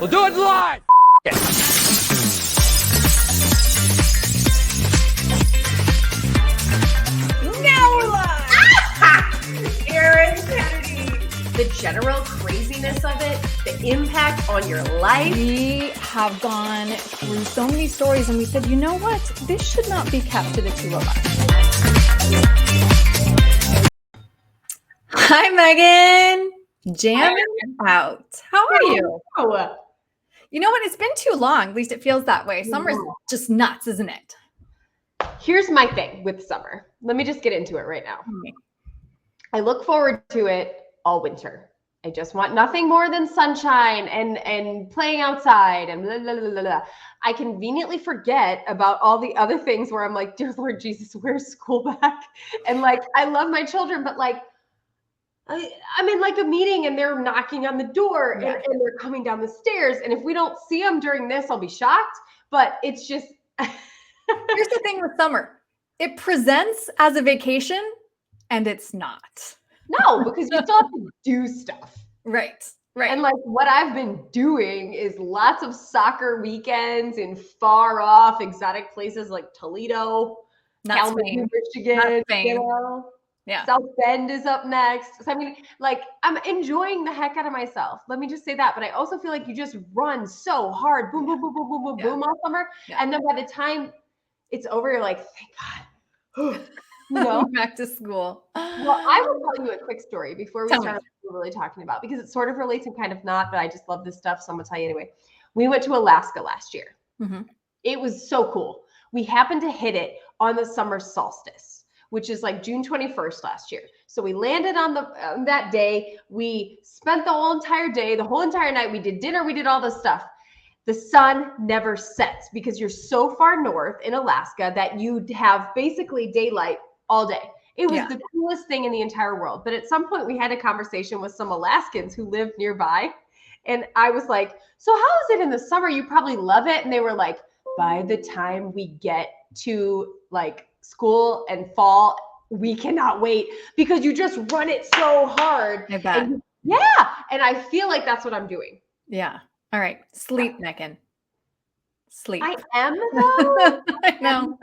We'll do it live. Now we're live. Aaron Kennedy. The general craziness of it, the impact on your life. We have gone through so many stories and we said, you know what? This should not be kept to the two of us. Hi, Megan. Jamming out. How are you? Oh, You know what? It's been too long. At least it feels that way. Summer's just nuts, isn't it? here's my thing with summer. Let me just get into it right now. I look forward to it all winter. I just want nothing more than sunshine and playing outside and blah, blah, blah, blah, blah. I conveniently forget about all the other things where I'm like, dear Lord Jesus, where's school back? And like, I love my children, but like, I'm in like a meeting and they're knocking on the door and they're coming down the stairs. And if we don't see them during this, I'll be shocked. But it's just. Here's the thing with summer. It presents as a vacation and it's not. No, because you still have to do stuff. Right. Right. And like what I've been doing is lots of soccer weekends in far off exotic places like Toledo, Kalamazoo, Michigan, you know? Yeah. South Bend is up next. So I mean, like, I'm enjoying the heck out of myself. Let me just say that. But I also feel like you just run so hard, boom, boom, boom, boom, boom, boom, boom all summer. Yeah. And then by the time it's over, you're like, thank God. You know? Back to school. Well, I will tell you a quick story before we start really talking about, because it sort of relates and kind of not, but I just love this stuff. So I'm going to tell you anyway. We went to Alaska last year. Mm-hmm. It was so cool. We happened to hit it on the summer solstice, which is like June 21st last year. So we landed on that day. We spent the whole entire day, the whole entire night. We did dinner. We did all this stuff. The sun never sets because you're so far north in Alaska that you have basically daylight all day. It was the coolest thing in the entire world. But at some point we had a conversation with some Alaskans who lived nearby. And I was like, so how is it in the summer? You probably love it. And they were like, by the time we get to like school and fall, we cannot wait because you just run it so hard. I bet. And I feel like that's what I'm doing. Yeah. All right. Sleep, Megan. Sleep. I am though. I know.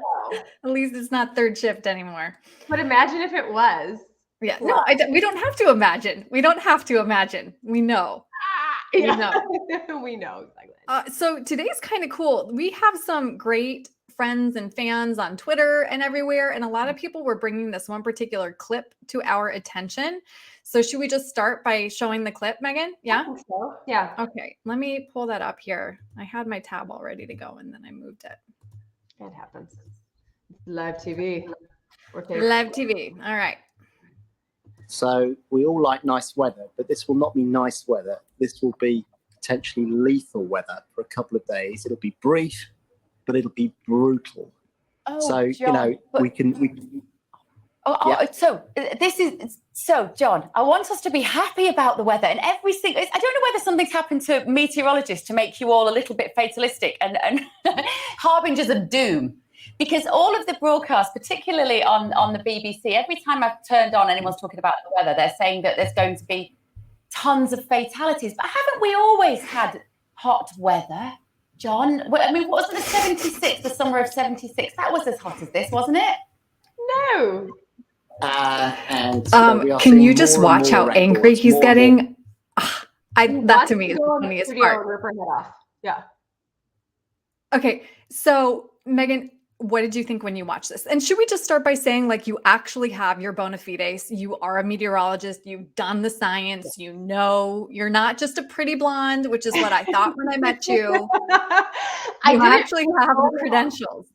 At least it's not third shift anymore. But imagine if it was. Yeah. No, we don't have to imagine. We don't have to imagine. We know. We know. We know exactly. So today's kind of cool. We have some great friends and fans on Twitter and everywhere. And a lot of people were bringing this one particular clip to our attention. So should we just start by showing the clip, Megan? Yeah. I think so. Yeah. Okay. Let me pull that up here. I had my tab all ready to go and then I moved it. That happens. Live TV. Live TV. All right. So we all like nice weather, but this will not be nice weather. This will be potentially lethal weather for a couple of days. It'll be brief, but it'll be brutal. Oh, so, John, you know, we can. So, John, I want us to be happy about the weather and every single. I don't know whether something's happened to Meteorologist to make you all a little bit fatalistic and harbingers of doom. Because all of the broadcasts, particularly on the BBC, every time I've turned on, anyone's talking about the weather, they're saying that there's going to be tons of fatalities. But haven't we always had hot weather, John? I mean, wasn't the 76, the summer of 76? That was as hot as this, wasn't it? No. Can you just watch how angry he's getting? That to me is the funniest part. Rip her head off. Yeah. Okay, so Megan, what did you think when you watched this? And should we just start by saying, like, you actually have your bona fides. You are a meteorologist. You've done the science. You know, you're not just a pretty blonde, which is what I thought when I met you. You actually have the credentials.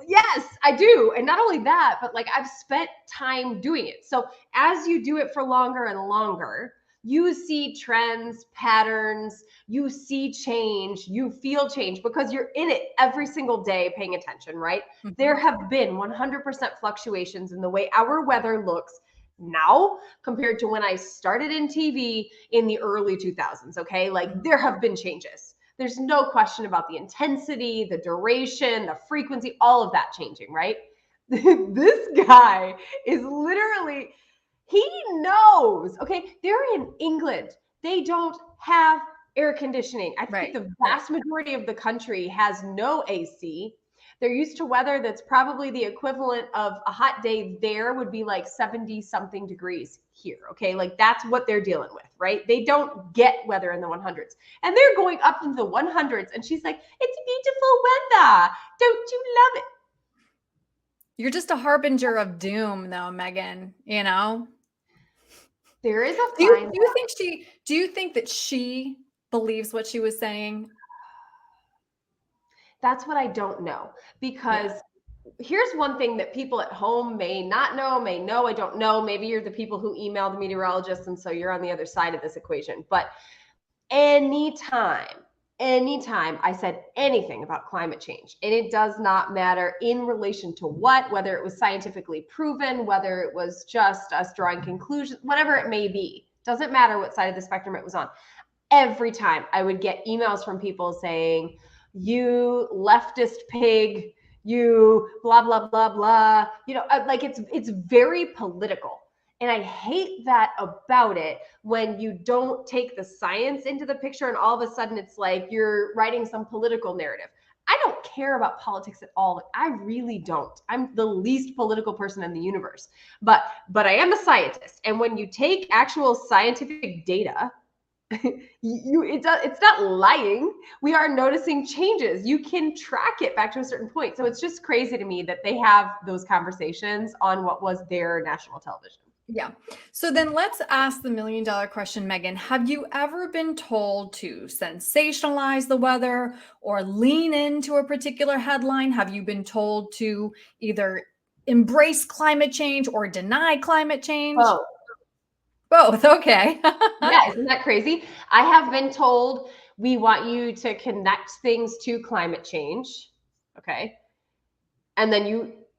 Yes, I do. And not only that, but like I've spent time doing it. So as you do it for longer and longer, you see trends, patterns, you see change, you feel change because you're in it every single day paying attention, right? Mm-hmm. There have been 100% fluctuations in the way our weather looks now compared to when I started in TV in the early 2000s, okay? Like there have been changes. There's no question about the intensity, the duration, the frequency, all of that changing, right? This guy is literally... He knows, okay? They're in England. They don't have air conditioning. I think the vast majority of the country has no AC. They're used to weather that's probably the equivalent of a hot day there would be like 70 something degrees here. Okay. Like that's what they're dealing with, right? They don't get weather in the 100s and they're going up into the 100s. And she's like, it's beautiful weather. Don't you love it? You're just a harbinger of doom though, Megan, you know? There is a do you think that she believes what she was saying? That's what I don't know, because here's one thing that people at home may not know, may know, I don't know. Maybe you're the people who email the meteorologist and so you're on the other side of this equation. But anytime I said anything about climate change, and it does not matter in relation to what, whether it was scientifically proven, whether it was just us drawing conclusions, whatever it may be, doesn't matter what side of the spectrum it was on. Every time I would get emails from people saying, you leftist pig, you blah, blah, blah, blah, you know, like it's very political. And I hate that about it when you don't take the science into the picture and all of a sudden it's like you're writing some political narrative. I don't care about politics at all. I really don't. I'm the least political person in the universe, but I am a scientist. And when you take actual scientific data, it's not lying. We are noticing changes. You can track it back to a certain point. So it's just crazy to me that they have those conversations on what was their national television. Yeah. So then let's ask the $1 million question, Megan. Have you ever been told to sensationalize the weather or lean into a particular headline? Have you been told to either embrace climate change or deny climate change? Both. Okay. Yeah. Isn't that crazy? I have been told we want you to connect things to climate change. Okay. And then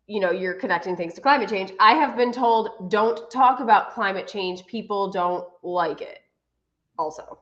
you're connecting things to climate change. I have been told don't talk about climate change. People don't like it also,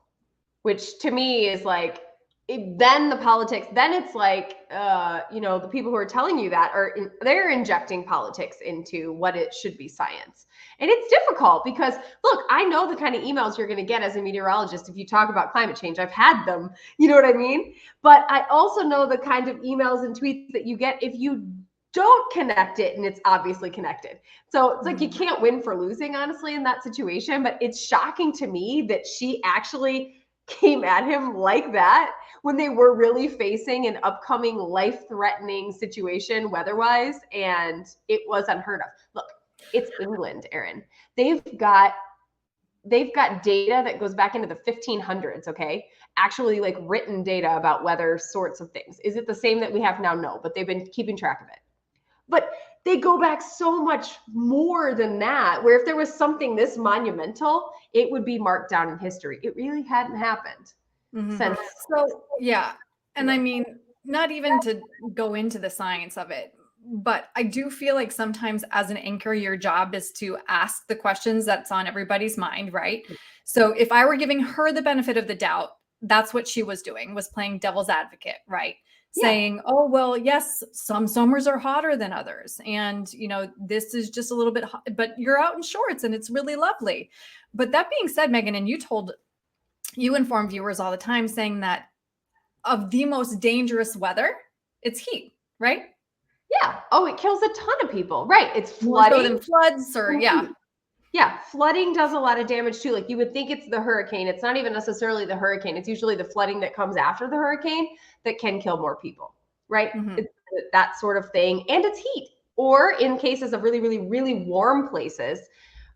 which to me is like, then the politics, then it's like, the people who are telling you that they're injecting politics into what it should be science. And it's difficult because look, I know the kind of emails you're going to get as a meteorologist if you talk about climate change. I've had them, you know what I mean? But I also know the kind of emails and tweets that you get if you don't connect it and it's obviously connected. So it's like you can't win for losing, honestly, in that situation. But it's shocking to me that she actually came at him like that when they were really facing an upcoming life-threatening situation weather-wise, and it was unheard of. Look, it's England, Erin. They've got data that goes back into the 1500s, okay? Actually, like written data about weather sorts of things. Is it the same that we have now? No, but they've been keeping track of it. But they go back so much more than that, where if there was something this monumental, it would be marked down in history. It really hadn't happened since. So, yeah. And I mean, not even to go into the science of it, but I do feel like sometimes as an anchor, your job is to ask the questions that's on everybody's mind, right? So if I were giving her the benefit of the doubt, that's what she was doing, was playing devil's advocate, right? Saying, oh, well, yes, some summers are hotter than others. And, this is just a little bit hot, but you're out in shorts and it's really lovely. But that being said, Megan, and you inform viewers all the time saying that of the most dangerous weather, it's heat, right? Yeah. Oh, it kills a ton of people. Right. It's flooding. More so than floods Yeah, flooding does a lot of damage too. Like you would think it's the hurricane. It's not even necessarily the hurricane. It's usually the flooding that comes after the hurricane that can kill more people, right? It's that sort of thing. And it's heat. Or in cases of really, really, really warm places,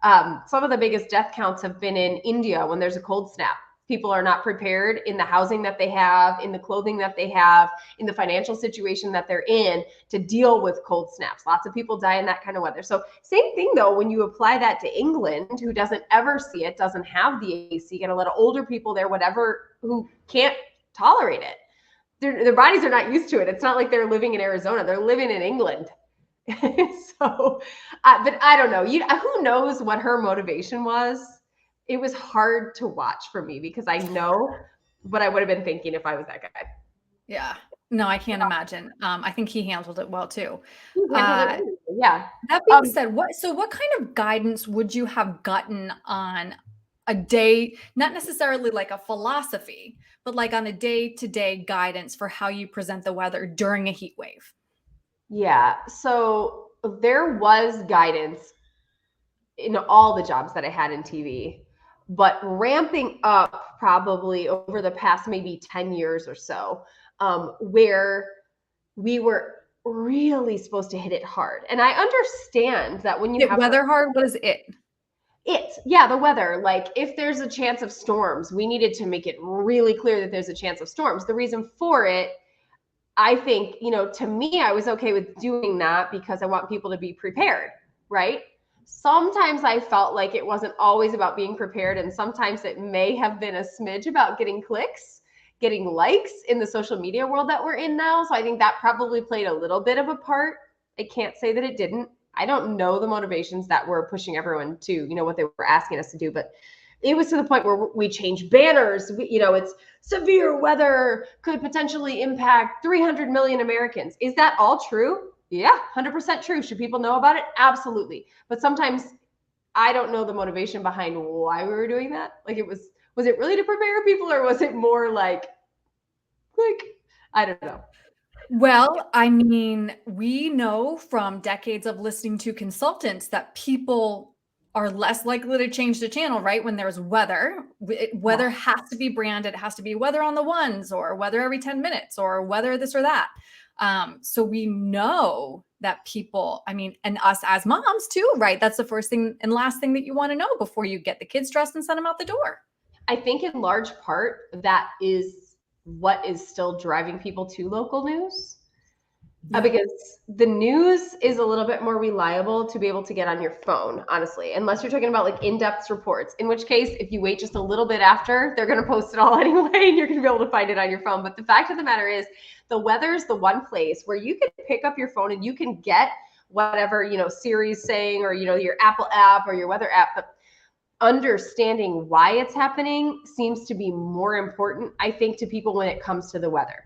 some of the biggest death counts have been in India when there's a cold snap. People are not prepared in the housing that they have, in the clothing that they have, in the financial situation that they're in to deal with cold snaps. Lots of people die in that kind of weather. So same thing though, when you apply that to England, who doesn't ever see it, doesn't have the AC, get a lot of older people there, whatever, who can't tolerate it. Their bodies are not used to it. It's not like they're living in Arizona. They're living in England. So, but I don't know. Who knows what her motivation was? It was hard to watch for me because I know what I would have been thinking if I was that guy. Yeah. No, I can't imagine. I think he handled it well too. Yeah. That being said, what kind of guidance would you have gotten on a day, not necessarily like a philosophy, but like on a day-to-day guidance for how you present the weather during a heat wave. Yeah. So there was guidance in all the jobs that I had in TV, but ramping up probably over the past maybe 10 years or so, where we were really supposed to hit it hard. And I understand that when you Hit have weather hard, what is it? the weather, like if there's a chance of storms, we needed to make it really clear that there's a chance of storms. The reason for it, I think, to me, I was okay with doing that because I want people to be prepared, right? Sometimes I felt like it wasn't always about being prepared, and sometimes it may have been a smidge about getting clicks, getting likes in the social media world that we're in now. So I think that probably played a little bit of a part. I can't say that it didn't. I don't know the motivations that were pushing everyone to, what they were asking us to do, but it was to the point where we changed banners. It's severe weather could potentially impact 300 million Americans. Is that all true? Yeah, 100% true. Should people know about it? Absolutely. But sometimes I don't know the motivation behind why we were doing that. Like was it really to prepare people, or was it more like, I don't know. Well, I mean, we know from decades of listening to consultants that people are less likely to change the channel, right? When there's weather, weather has to be branded. It has to be weather on the ones, or weather every 10 minutes, or weather this or that. So we know that people, I mean, and us as moms too, right? That's the first thing and last thing that you want to know before you get the kids dressed and send them out the door. I think in large part, that is what is still driving people to local news. Because the news is a little bit more reliable to be able to get on your phone, honestly, unless you're talking about like in-depth reports, in which case, if you wait just a little bit after, they're going to post it all anyway, and you're going to be able to find it on your phone. But the fact of the matter is, the weather is the one place where you can pick up your phone and you can get whatever, Siri's saying, or, your Apple app or your weather app. But understanding why it's happening seems to be more important, I think, to people when it comes to the weather.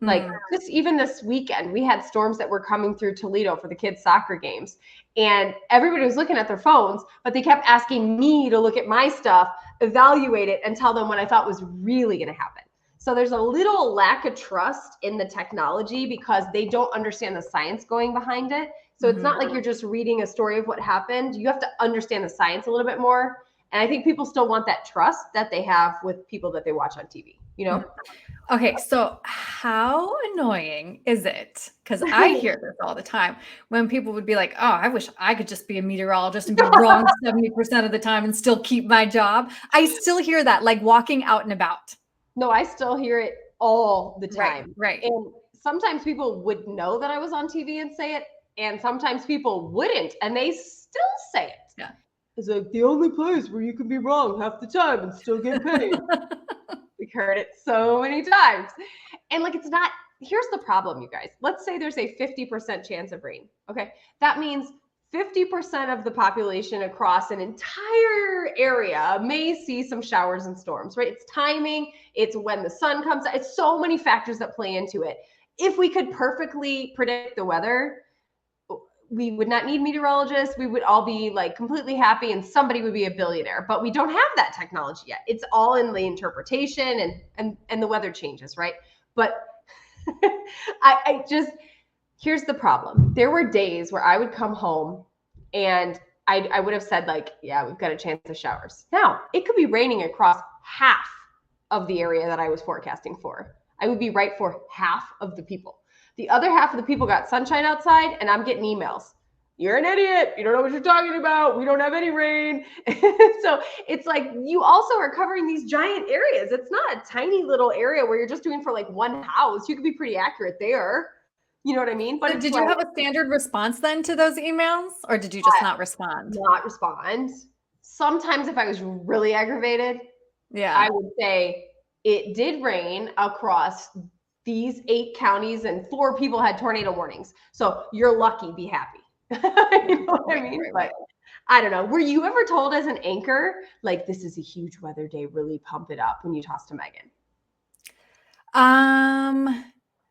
Like just even this weekend, we had storms that were coming through Toledo for the kids' soccer games, and everybody was looking at their phones, but they kept asking me to look at my stuff, evaluate it, and tell them what I thought was really going to happen. So there's a little lack of trust in the technology because they don't understand the science going behind it. So it's not like you're just reading a story of what happened. You have to understand the science a little bit more. And I think people still want that trust that they have with people that they watch on TV, Okay, so how annoying is it? Because I hear this all the time when people would be like, oh, I wish I could just be a meteorologist and be wrong 70% of the time and still keep my job. I still hear that, like walking out and about. No, I still hear it all the time. Right. And sometimes people would know that I was on TV and say it, and sometimes people wouldn't, and they still say it. Yeah. It's like the only place where you can be wrong half the time and still get paid. We've heard it so many times. And like, it's not, here's the problem, you guys. Let's say there's a 50% chance of rain. Okay. That means 50% of the population across an entire area may see some showers and storms, right? It's timing. It's when the sun comes out. It's so many factors that play into it. If we could perfectly predict the weather, we would not need meteorologists. We would all be like completely happy and somebody would be a billionaire, but we don't have that technology yet. It's all in the interpretation and the weather changes, right? But I just, here's the problem. There were days where I would come home and I would have said like, yeah, we've got a chance of showers. Now, it could be raining across half of the area that I was forecasting for. I would be right for half of the people. The other half of the people got sunshine outside, and I'm getting emails. You're an idiot. You don't know what you're talking about. We don't have any rain. So it's like you also are covering these giant areas. It's not a tiny little area where you're just doing for like one house. You could be pretty accurate there. You know what I mean? But did you have a standard response then to those emails, or did you just not respond? Not respond. Sometimes if I was really aggravated, I would say it did rain across these 8 counties and 4 people had tornado warnings. So you're lucky, be happy. You know what I mean? But I don't know. Were you ever told as an anchor, like, this is a huge weather day, really pump it up when you toss to Megan?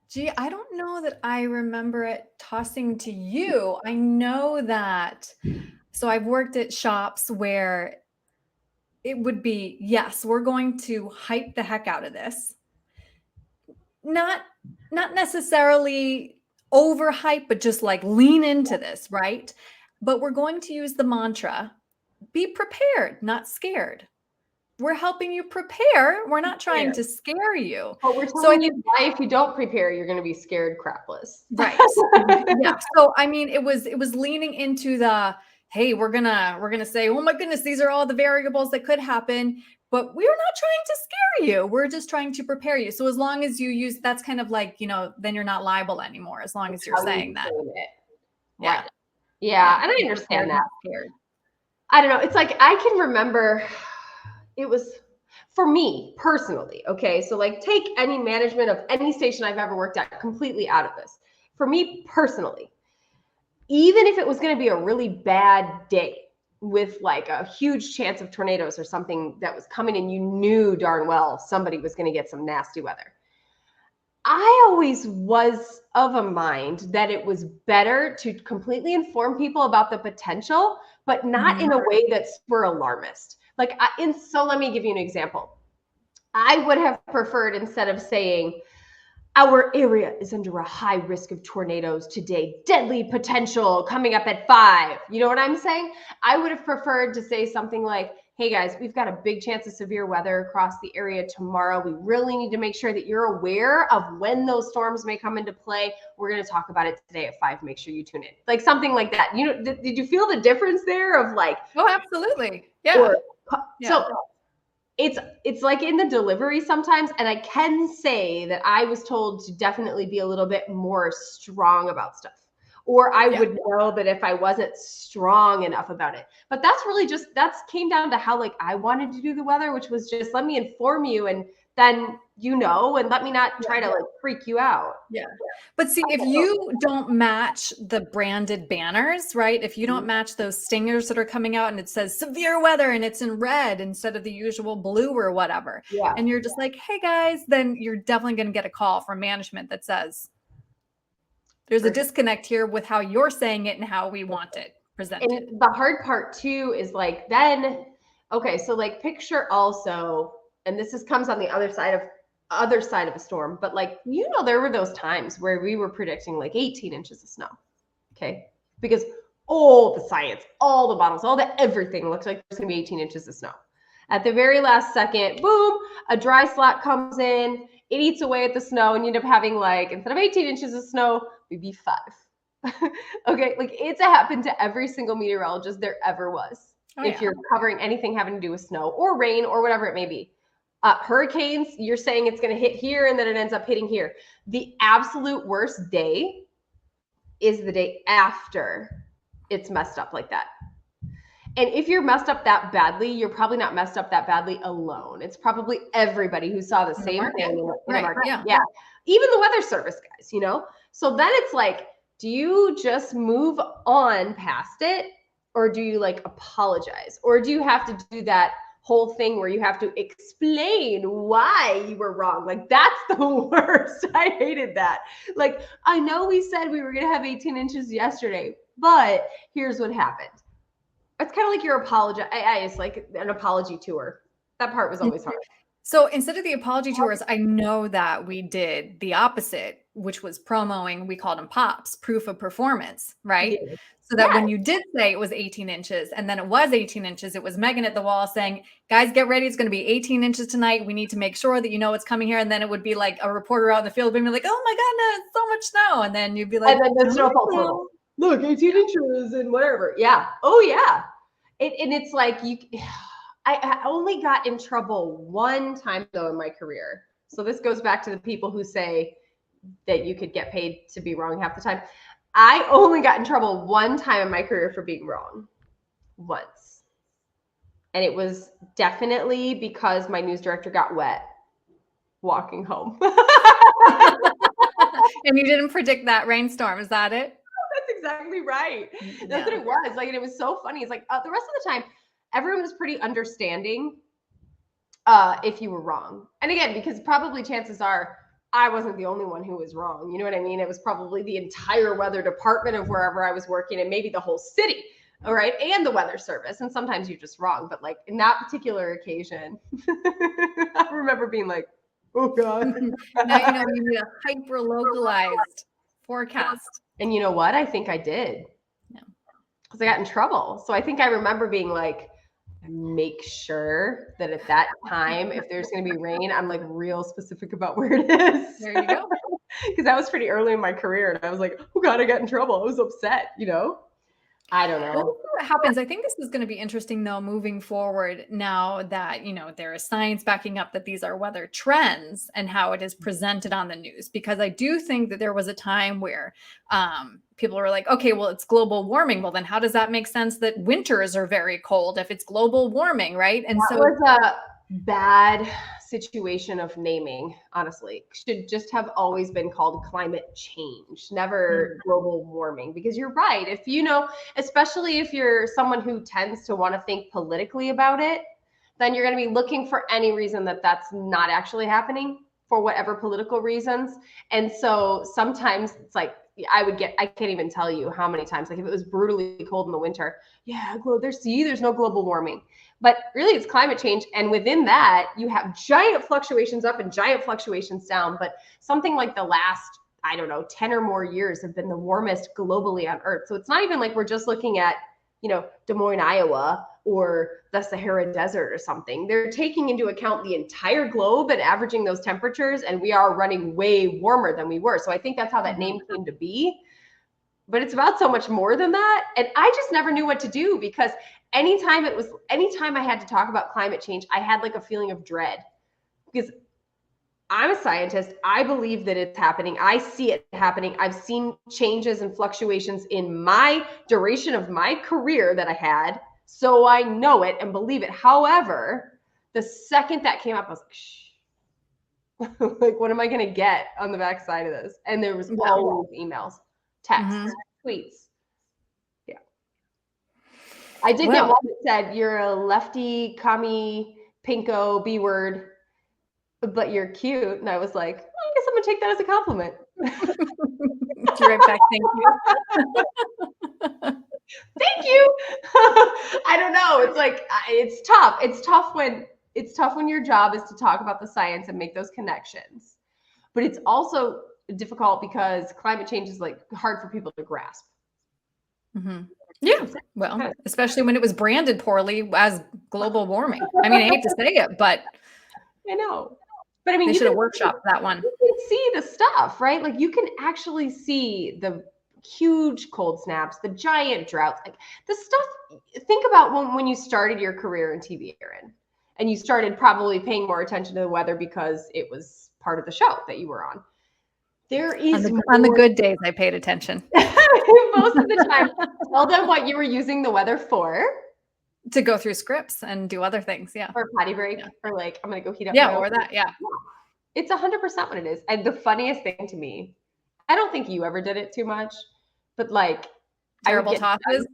Gee, I don't know that I remember it tossing to you. I know that. So I've worked at shops where it would be, yes, we're going to hype the heck out of this. not necessarily overhype, but just like lean into this, right? But we're going to use the mantra, be prepared, not scared. We're helping you prepare. We're not trying to scare you. But we're telling you why if you don't prepare, you're going to be scared crapless. Right. Yeah. So I mean, it was leaning into the, hey, we're gonna say, oh my goodness, these are all the variables that could happen, but we're not trying to scare you. We're just trying to prepare you. So as long as you use, that's kind of like, then you're not liable anymore. As long as you're saying that. Yeah. Yeah. And I understand that. Scared. I don't know. It's like, I can remember it was for me personally. Okay. So like take any management of any station I've ever worked at completely out of this. For me personally, even if it was going to be a really bad day with like a huge chance of tornadoes or something that was coming and you knew darn well somebody was going to get some nasty weather, I always was of a mind that it was better to completely inform people about the potential, but not in a way that's super alarmist. Like, so let me give you an example. I would have preferred, instead of saying, our area is under a high risk of tornadoes today, deadly potential coming up at 5. You know what I'm saying? I would have preferred to say something like, hey guys, we've got a big chance of severe weather across the area tomorrow. We really need to make sure that you're aware of when those storms may come into play. We're going to talk about it today at 5. Make sure you tune in. Like something like that. Did you feel the difference there of like? Oh, absolutely. Yeah. So it's like in the delivery sometimes, and I can say that I was told to definitely be a little bit more strong about stuff, or I would know that if I wasn't strong enough about it. But that's really that's came down to how like I wanted to do the weather, which was just let me inform you, and then and let me not try to like freak you out. Yeah. But see, if you don't match the branded banners, right? If you don't match those stingers that are coming out and it says severe weather and it's in red instead of the usual blue or whatever, and you're just like, hey guys, then you're definitely going to get a call from management that says there's a disconnect here with how you're saying it and how we want it presented. And the hard part too is like, then, okay, so like picture also, and this comes on the other side of a storm, but like, there were those times where we were predicting like 18 inches of snow. Okay. Because all the science, all the models, everything looks like there's going to be 18 inches of snow. At the very last second, boom, a dry slot comes in, it eats away at the snow, and you end up having like, instead of 18 inches of snow, maybe 5. Okay. Like it's happened to every single meteorologist there ever was. If you're covering anything having to do with snow or rain or whatever it may be. Hurricanes, you're saying it's going to hit here and then it ends up hitting here. The absolute worst day is the day after it's messed up like that. And if you're messed up that badly, you're probably not messed up that badly alone. It's probably everybody who saw the same thing in the market. Yeah. Even the weather service guys, So then it's like, do you just move on past it? Or do you like apologize? Or do you have to do that whole thing where you have to explain why you were wrong? Like that's the worst. I hated that. Like, I know we said we were going to have 18 inches yesterday, but here's what happened. It's kind of like your apology. It's like an apology tour. That part was always hard. So instead of the apology tours, I know that we did the opposite, which was promoting, we called them POPs, proof of performance, right? Yeah. So that when you did say it was 18 inches and then it was 18 inches, it was Megan at the wall saying, guys, get ready. It's going to be 18 inches tonight. We need to make sure that you know it's coming here. And then it would be like a reporter out in the field being like, oh my goodness, so much snow. And then you'd be like, and then the snowfall total. Look, 18 inches and whatever. Yeah. Oh yeah. And it's like I only got in trouble one time though in my career. So this goes back to the people who say that you could get paid to be wrong half the time. I only got in trouble one time in my career for being wrong. Once. And it was definitely because my news director got wet walking home. And you didn't predict that rainstorm. Is that it? That's exactly right. That's what it was. Like, and it was so funny. It's like the rest of the time, everyone was pretty understanding if you were wrong. And again, because probably chances are I wasn't the only one who was wrong. You know what I mean? It was probably the entire weather department of wherever I was working and maybe the whole city. All right. And the weather service. And sometimes you're just wrong. But like in that particular occasion, I remember being like, Oh God. Now you know you need a hyper localized forecast. And you know what? I think I did. Yeah. Because I got in trouble. So I think I remember being like, make sure that at that time, if there's going to be rain, I'm like real specific about where it is. There you go. Because that was pretty early in my career. And I was like, oh God, I got in trouble. I was upset, you know? I don't know. Well, we'll see what happens. I think this is going to be interesting, though, moving forward now that, you know, there is science backing up that these are weather trends and how it is presented on the news. Because I do think that there was a time where people were like, okay, well, it's global warming. Well, then how does that make sense that winters are very cold if it's global warming, right? And that was a bad situation of naming, honestly. Should just have always been called climate change, never global warming, because you're right. If you know, especially if you're someone who tends to want to think politically about it, then you're going to be looking for any reason that that's not actually happening for whatever political reasons. And so sometimes it's like, I can't even tell you how many times, like if it was brutally cold in the winter, yeah, there's no global warming. But really it's climate change. And within that, you have giant fluctuations up and giant fluctuations down. But something like the last, I don't know, 10 or more years have been the warmest globally on Earth. So it's not even like we're just looking at, you know, Des Moines, Iowa, or the Sahara Desert or something. They're taking into account the entire globe and averaging those temperatures. And we are running way warmer than we were. So I think that's how that name came to be. But it's about so much more than that. And I just never knew what to do, because anytime I had to talk about climate change, I had like a feeling of dread, because I'm a scientist. I believe that it's happening. I see it happening. I've seen changes and fluctuations in my duration of my career that I had. So I know it and believe it. However, the second that came up, I was like, shh. Like, what am I going to get on the backside of this? And there was always emails, texts, tweets. Yeah. I did get one that said, you're a lefty, commie, pinko, B-word, but you're cute. And I was like, I guess I'm going to take that as a compliment. You're right back. Thank you. Thank you. I don't know. It's like, it's tough. It's tough when your job is to talk about the science and make those connections. But it's also difficult because climate change is like hard for people to grasp. Yeah. Well, especially when it was branded poorly as global warming. I mean, I hate to say it, but I know. But I mean, they should have workshopped that one. You can see the stuff, right? Like you can actually see the huge cold snaps, the giant droughts, like the stuff. Think about when you started your career in TV, Erin, and you started probably paying more attention to the weather because it was part of the show that you were on. There is on the good days, I paid attention. Most of the time. Tell them what you were using the weather for. To go through scripts and do other things, yeah. Or potty break, or like, I'm going to go heat up. Yeah, or that, yeah. It's 100% what it is. And the funniest thing to me, I don't think you ever did it too much, but like. Terrible tosses?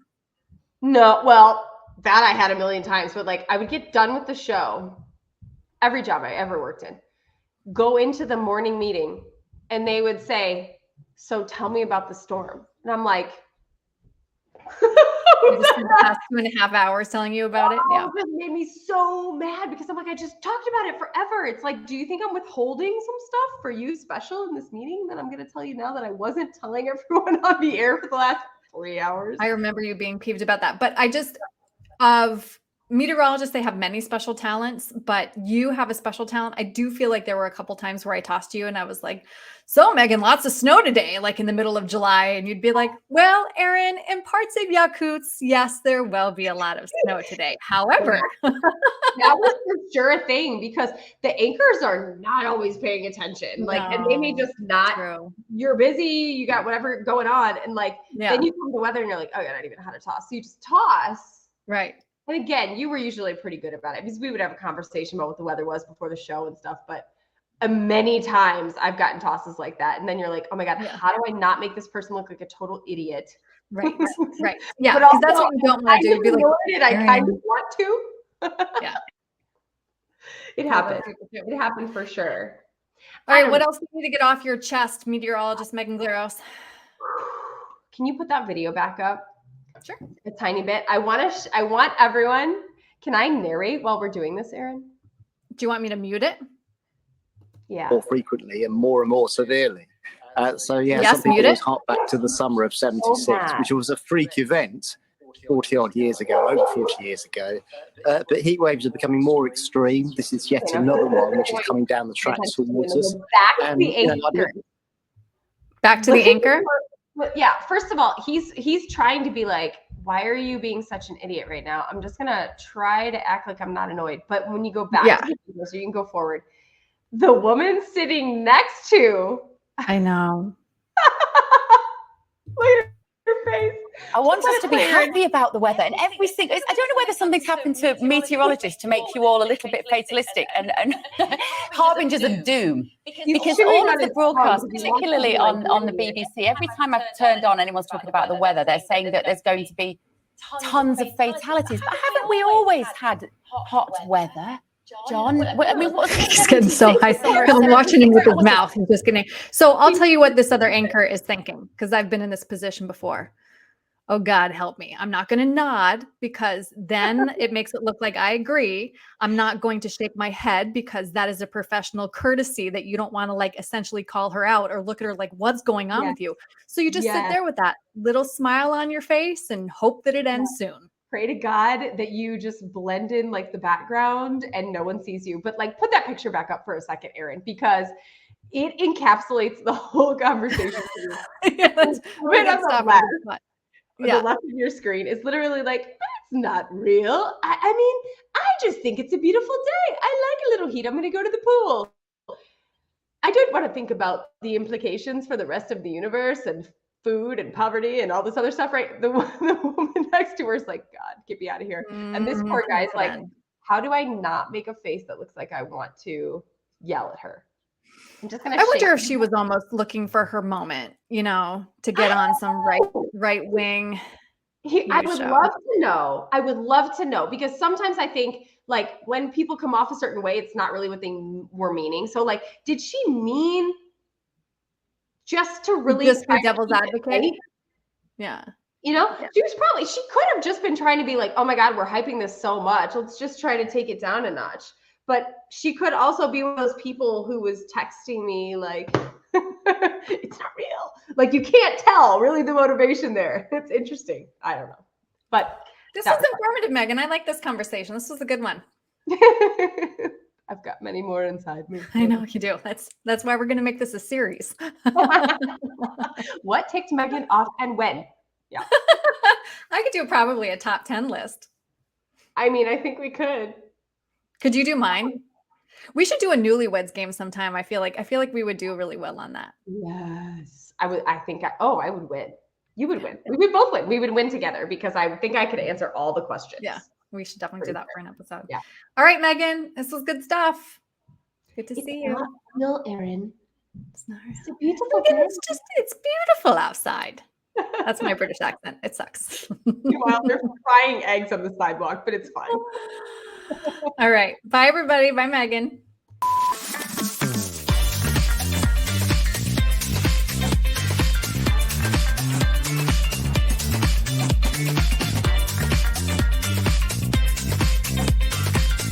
No, well, that I had a million times, but like I would get done with the show, every job I ever worked in, go into the morning meeting, and they would say, so tell me about the storm. And I'm like, You just spent the past 2.5 hours telling you about it. Yeah. It just made me so mad, because I'm like, I just talked about it forever. It's like, do you think I'm withholding some stuff for you special in this meeting that I'm going to tell you now that I wasn't telling everyone on the air for the last 3 hours? I remember you being peeved about that. But of meteorologists, they have many special talents, but you have a special talent. I do feel like there were a couple times where I tossed you and I was like, so Megan, lots of snow today, like in the middle of July. And you'd be like, well, Erin, in parts of Yakutsk, yes, there will be a lot of snow today. However, that was for sure a thing, because the anchors are not always paying attention. Like, and they may just not, you're busy, you got whatever going on. And like, then you come to weather and you're like, oh, God, I don't even know how to toss. So you just toss. Right. And again, you were usually pretty good about it, because we would have a conversation about what the weather was before the show and stuff. But many times I've gotten tosses like that. And then you're like, oh my God, how do I not make this person look like a total idiot? Right. Right. Yeah. Because that's what you don't want to do. Be like, I kind of want to. Yeah. It happened. It happened for sure. All right. What else do you need to get off your chest, meteorologist Megan Glaros? Can you put that video back up? Sure. A tiny bit. I want everyone. Can I narrate while we're doing this, Erin? Do you want me to mute it? more frequently and more severely. So yeah, Yes, some people mute always it. hark back to the summer of '76, which was a freak event 40 odd years ago, over 40 years ago. But heat waves are becoming more extreme. This is yet another one which is coming down the tracks towards us. Back to the anchor. Back to the anchor. Yeah. First of all, he's trying to be like, why are you being such an idiot right now? I'm just gonna try to act like I'm not annoyed. But when you go back to the video, so you can go forward, the woman sitting next to. I know. Look at her face. I want us to be happy about the weather and everything. I don't know whether something's happened to Meteorologist to make you all a little bit fatalistic and harbingers of doom. Because all of the broadcasts, particularly on the BBC, every time I've turned on anyone's talking about the weather, they're saying that there's going to be tons of fatalities. But haven't we always had hot weather? John, I mean, he's getting so high because I'm watching him with his mouth. He's just getting. So I'll tell you what this other anchor is thinking, because I've been in this position before. Oh God, help me. I'm not going to nod because then it makes it look like I agree. I'm not going to shake my head because that is a professional courtesy that you don't want to like essentially call her out or look at her like, what's going on with you? So you just sit there with that little smile on your face and hope that it ends soon. Pray to God that you just blend in like the background and no one sees you. But like, put that picture back up for a second, Erin, because it encapsulates the whole conversation. The left of your screen is literally like, that's not real. I mean, I just think it's a beautiful day. I like a little heat. I'm going to go to the pool. I don't want to think about the implications for the rest of the universe and food and poverty and all this other stuff, right? The woman next to her is like, God, get me out of here. And this poor guy's like, how do I not make a face that looks like I want to yell at her? I'm just gonna. I wonder if she was almost looking for her moment, you know, to get on some right wing. I would love to know. I would love to know, because sometimes I think like when people come off a certain way, it's not really what they were meaning. So like, did she mean just to really just be devil's advocate? Yeah. You know, she could have just been trying to be like, oh my God, we're hyping this so much. Let's just try to take it down a notch. But she could also be one of those people who was texting me like, it's not real. Like, you can't tell really the motivation there. It's interesting. I don't know. But this was informative, Megan. I like this conversation. This was a good one. I've got many more inside me. I know you do. That's why we're going to make this a series. What ticked Megan off and when? Yeah. I could do probably a top 10 list. I mean, I think we could. Could you do mine? We should do a newlyweds game sometime. I feel like we would do really well on that. Yes. I would win. You would win. We would both win. We would win together because I think I could answer all the questions. Yeah. We should definitely do that for an episode. Yeah. All right, Megan. This was good stuff. Good to see you. No, Erin. It's not real. It's a beautiful day. It's beautiful outside. That's my British accent. It sucks. Meanwhile, they're frying eggs on the sidewalk, but it's fine. All right. Bye, everybody. Bye, Megan.